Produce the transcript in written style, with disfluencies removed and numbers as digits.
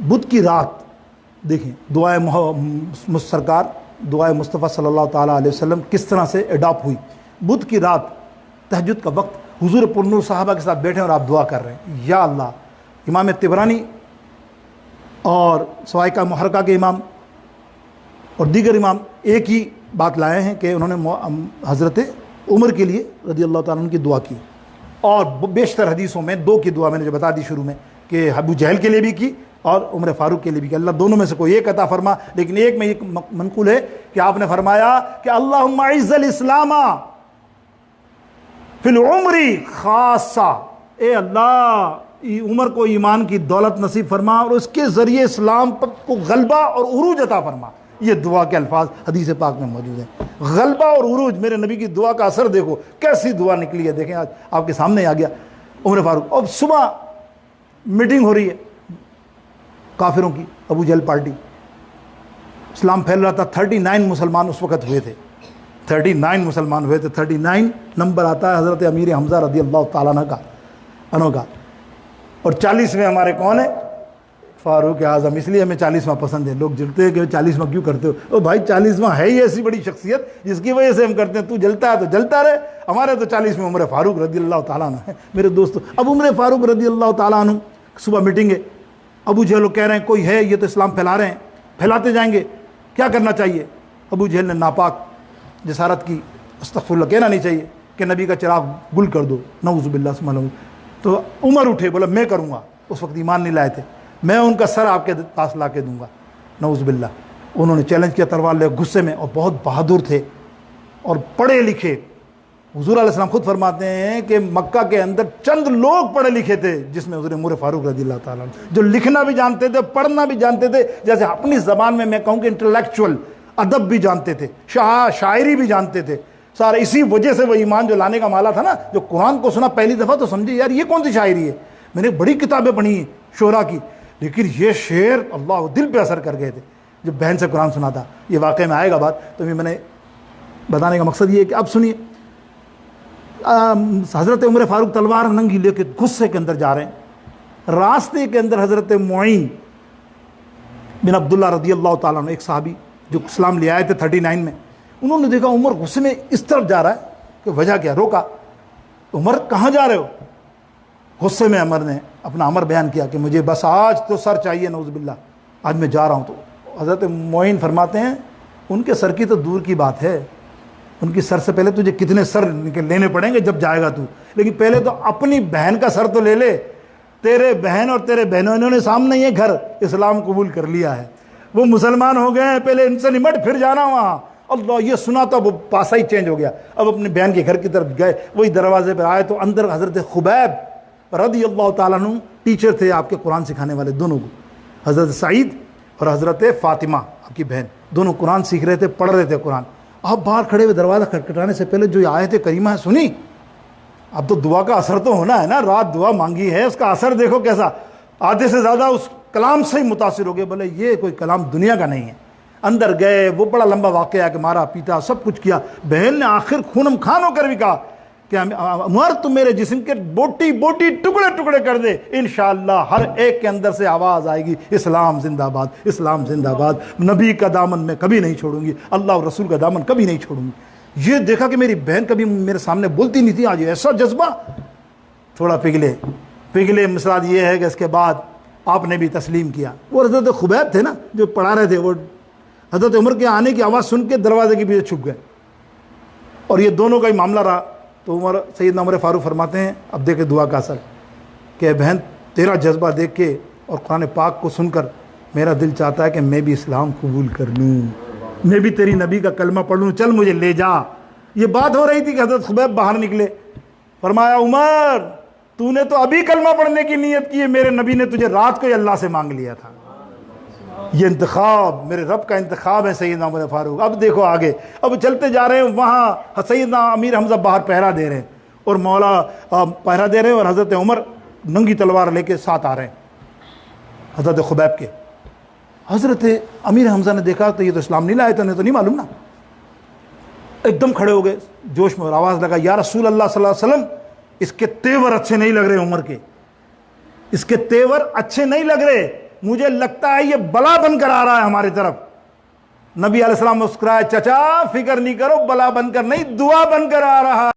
بدھ کی رات دیکھیں دعائے سرکار دعائے مصطفیٰ صلی اللہ تعالیٰ علیہ وسلم کس طرح سے اڈاپٹ ہوئی. بدھ کی رات تہجد کا وقت حضور پرنور صحابہ کے ساتھ بیٹھے اور آپ دعا کر رہے ہیں. یا اللہ. امام طبرانی اور سوائقہ محرقہ کے امام اور دیگر امام ایک ہی بات لائے ہیں کہ انہوں نے حضرت عمر کے لیے رضی اللہ تعالیٰ عنہ کی دعا کی, اور بیشتر حدیثوں میں دو کی دعا میں نے جو بتا دی شروع میں کہ ابو جہل کے لیے بھی کی اور عمر فاروق کے لیے بھی کہ اللہ دونوں میں سے کوئی ایک عطا فرما. لیکن ایک میں یہ منقول ہے کہ آپ نے فرمایا کہ اللہم اعز الاسلام فی العمر خاصہ, اے اللہ عمر کو ایمان کی دولت نصیب فرما اور اس کے ذریعے اسلام کو غلبہ اور عروج عطا فرما. یہ دعا کے الفاظ حدیث پاک میں موجود ہیں. غلبہ اور عروج, میرے نبی کی دعا کا اثر دیکھو کیسی دعا نکلی ہے. دیکھیں آج آپ کے سامنے آ گیا عمر فاروق. اب صبح میٹنگ ہو رہی ہے کافروں کی, ابو جہل پارٹی, اسلام پھیل رہا تھا. 39 مسلمان اس وقت ہوئے تھے, 39 مسلمان ہوئے تھے. 39 نمبر آتا ہے حضرت امیر حمزہ رضی اللہ تعالیٰ عنہ کا, اور 40ویں ہمارے کون ہیں؟ فاروق اعظم. اس لیے ہمیں 40واں پسند ہے. لوگ جلتے ہیں کہ 40واں کیوں کرتے ہو؟ او بھائی 40واں ہے ہی ایسی بڑی شخصیت جس کی وجہ سے ہم کرتے ہیں. تو جلتا ہے تو جلتا رہے. ہمارے تو 40ویں عمر فاروق رضی اللہ تعالیٰ عنہ ہے میرے دوستو. اب عمر فاروق رضی اللہ تعالیٰ عنہ صبح میٹنگ ہے. ابو جہل کہہ رہے ہیں کوئی ہے, یہ تو اسلام پھیلا رہے ہیں, پھیلاتے جائیں گے, کیا کرنا چاہیے؟ ابو جہل نے ناپاک جسارت کی, استغفر اللہ, کہنا نہیں چاہیے کہ نبی کا چراغ گل کر دو, نعوذ باللہ سے معلوم. تو عمر اٹھے, بولا میں کروں گا. اس وقت ایمان نہیں لائے تھے. میں ان کا سر آپ کے پاس لا کے دوں گا, نعوذ باللہ. انہوں نے چیلنج کیا تلوار لے غصے میں, اور بہت بہادر تھے اور پڑھے لکھے. حضور علیہ السلام خود فرماتے ہیں کہ مکہ کے اندر چند لوگ پڑھے لکھے تھے جس میں حضور عمر فاروق رضی اللہ تعالیٰ عنہ, جو لکھنا بھی جانتے تھے, پڑھنا بھی جانتے تھے, جیسے اپنی زبان میں کہوں کہ انٹلیکچوئل, ادب بھی جانتے تھے, شاعری بھی جانتے تھے. سارا اسی وجہ سے وہ ایمان جو لانے کا مالا تھا نا, جو قرآن کو سنا پہلی دفعہ تو سمجھے یار یہ کون سی شاعری ہے. میں نے بڑی کتابیں پڑھی ہیں شعراء کی, لیکن یہ شعر اللہ دل پہ اثر کر گئے تھے جب بہن سے قرآن سنا تھا. یہ واقعے میں آئے گا بات, تو میں نے بتانے کا مقصد یہ ہے کہ اب سنیے. حضرت عمر فاروق تلوار ننگی لے کے غصے کے اندر جا رہے ہیں. راستے کے اندر حضرت معین بن عبداللہ رضی اللہ تعالیٰ عنہ, ایک صحابی جو اسلام لے آئے تھے 39 میں, انہوں نے دیکھا عمر غصے میں اس طرف جا رہا ہے کہ وجہ کیا. روکا, عمر کہاں جا رہے ہو؟ غصے میں عمر نے اپنا امر بیان کیا کہ مجھے بس آج تو سر چاہیے, نعوذ باللہ, آج میں جا رہا ہوں. تو حضرت معین فرماتے ہیں ان کے سر کی تو دور کی بات ہے, ان کی سر سے پہلے تجھے کتنے سر لینے پڑیں گے جب جائے گا تو, لیکن پہلے تو اپنی بہن کا سر تو لے لے. تیرے بہن اور تیرے بہنوں, انہوں نے سامنے یہ گھر اسلام قبول کر لیا ہے, وہ مسلمان ہو گئے ہیں, پہلے ان سے نمٹ پھر جانا وہاں. اللہ یہ سنا تو وہ پاسا ہی چینج ہو گیا. اب اپنے بہن کے گھر کی طرف گئے, وہی دروازے پہ آئے تو اندر حضرت خبیب رضی اللہ تعالیٰ عنہ ٹیچر تھے آپ کے قرآن سکھانے والے دونوں کو, حضرت سعید اور حضرت فاطمہ آپ کی بہن, دونوں قرآن سیکھ رہے تھے, پڑھ رہے تھے قرآن. آپ باہر کھڑے ہوئے دروازہ کھٹکھٹانے سے پہلے جو آیت کریمہ ہے سنی. اب تو دعا کا اثر تو ہونا ہے نا, رات دعا مانگی ہے, اس کا اثر دیکھو کیسا. آدھے سے زیادہ اس کلام سے ہی متاثر ہو گئے, بولے یہ کوئی کلام دنیا کا نہیں ہے. اندر گئے, وہ بڑا لمبا واقعہ ہے کہ مارا پیٹا سب کچھ کیا. بہن نے آخر خونم خان ہو کر بھی کہا کہ عمر تم میرے جسم کے بوٹی بوٹی ٹکڑے ٹکڑے کر دے, انشاءاللہ ہر ایک کے اندر سے آواز آئے گی اسلام زندہ باد, اسلام زندہ باد. نبی کا دامن میں کبھی نہیں چھوڑوں گی, اللہ اور رسول کا دامن کبھی نہیں چھوڑوں گی. یہ دیکھا کہ میری بہن کبھی میرے سامنے بولتی نہیں تھی, آج ایسا جذبہ. تھوڑا پگھلے مسراد یہ ہے کہ اس کے بعد آپ نے بھی تسلیم کیا. وہ حضرت خبیب تھے نا جو پڑھا رہے تھے, وہ حضرت عمر کے آنے کی آواز سن کے دروازے کے پیچھے چھپ گئے, اور یہ دونوں کا ہی معاملہ رہا. تو سیدنا عمر فاروق فرماتے ہیں اب دیکھے دعا کا اثر کہ بہن تیرا جذبہ دیکھ کے اور قرآن پاک کو سن کر میرا دل چاہتا ہے کہ میں بھی اسلام قبول کر لوں, میں بھی تیری نبی کا کلمہ پڑھ لوں, چل مجھے لے جا. یہ بات ہو رہی تھی کہ حضرت خبیب باہر نکلے, فرمایا عمر تو نے تو ابھی کلمہ پڑھنے کی نیت کی ہے, میرے نبی نے تجھے رات کو ہی اللہ سے مانگ لیا تھا. یہ انتخاب میرے رب کا انتخاب ہے سیدنا عمر فاروق. اب دیکھو آگے, اب چلتے جا رہے ہیں, وہاں سیدنا امیر حمزہ باہر پہرا دے رہے ہیں اور مولا پہرا دے رہے ہیں, اور حضرت عمر ننگی تلوار لے کے ساتھ آ رہے ہیں حضرت خبیب کے. حضرت امیر حمزہ نے دیکھا تو یہ تو اسلام نہیں لائے تھے, انہیں تو نہیں معلوم نا. ایک دم کھڑے ہو گئے جوش میں, اور آواز لگا یا رسول اللہ صلی اللہ علیہ وسلم اس کے تیور اچھے نہیں لگ رہے عمر کے, اس کے تیور اچھے نہیں لگ رہے. مجھے لگتا ہے یہ بلا بن کر آ رہا ہے ہماری طرف. نبی علیہ السلام مسکرائے, چچا فکر نہیں کرو, بلا بن کر نہیں, دعا بن کر آ رہا.